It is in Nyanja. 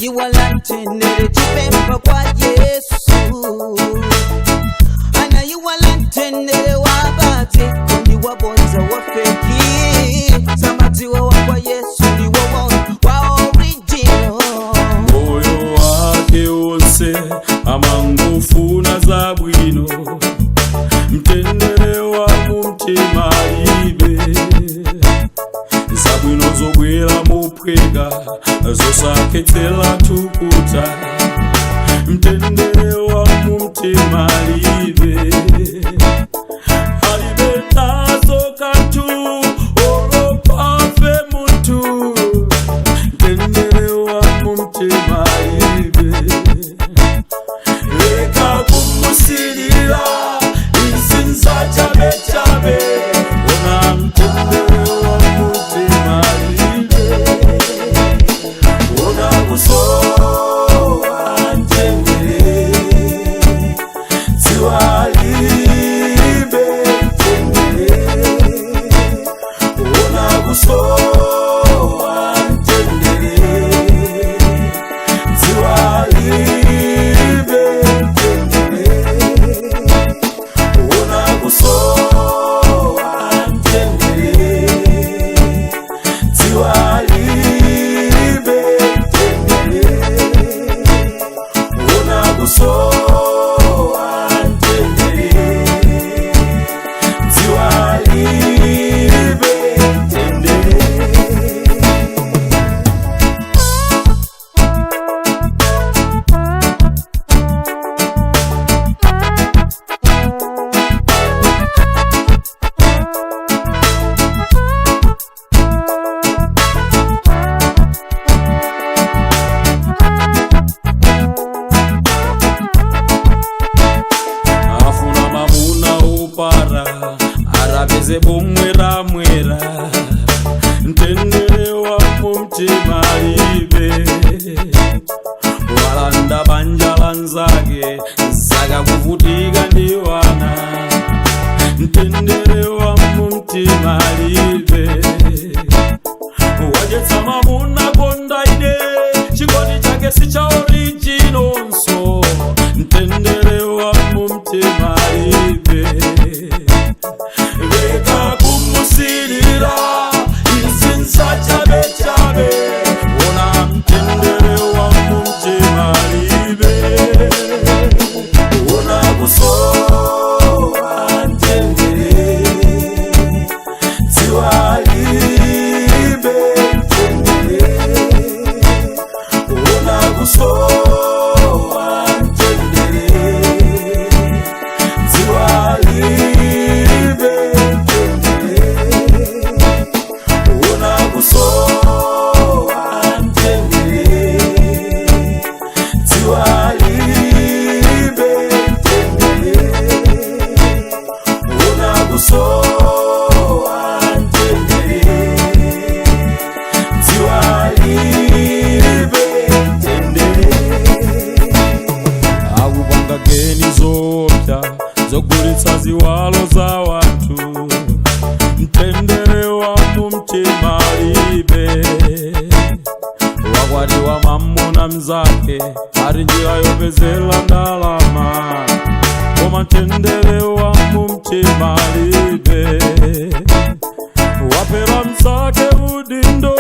anayiwala mtendere chipemba kwa Yesu, anayiwala mtendere wabati kondi wabonza wafeki samatiwa wakwa Yesu ni wa original. Moyo wake wonse amangufuna za bwino, mtendere wa mumtima ibe zabwino zobwera mupwega zosaketela tukuta, mtendere wa mumtima ibe alibe nazo katu oropafe mutu, mtendere wa mumtima ibe leka kumusilira izinza chabe chabe, ona mtendere wa mumtima ibe ona kusowa mtendere ziwalibe mtendere ona kusowa mtendere ziwalibe mtendere ona kusowa mtendere ziwalibe mtendere ona kusowa mtendere ziwalibe mtendere. Afuna mamuna upara arabeze bomwera mwera, mtendere wa mumtima ibe walanda banja lanzage zaga kuvutika ndiwana, mtendere wa mumtima ibe wajetsa mamuna kondaide chikoni chake si cha original, so mtendere wa mumtima ibe leka kumusilira izinza chabe chabe, ona mtendere wa mumtima ibe ona kusowa mtendere ziwalibe mtendere ona kusowa mtendere ziwalibe mtendere ona kusowa mtendere ziwalibe mtendere ona kusowa mtendere ziwalibe mtendere. Akupanga geni zopya zogulitsa ziwalo za wanthu, mtendere wa mumtima ibe wakwati wa mamuna mzake ari njira yopezela ndalama, koma mtendere wa mumtima ibe wapera mzake udindo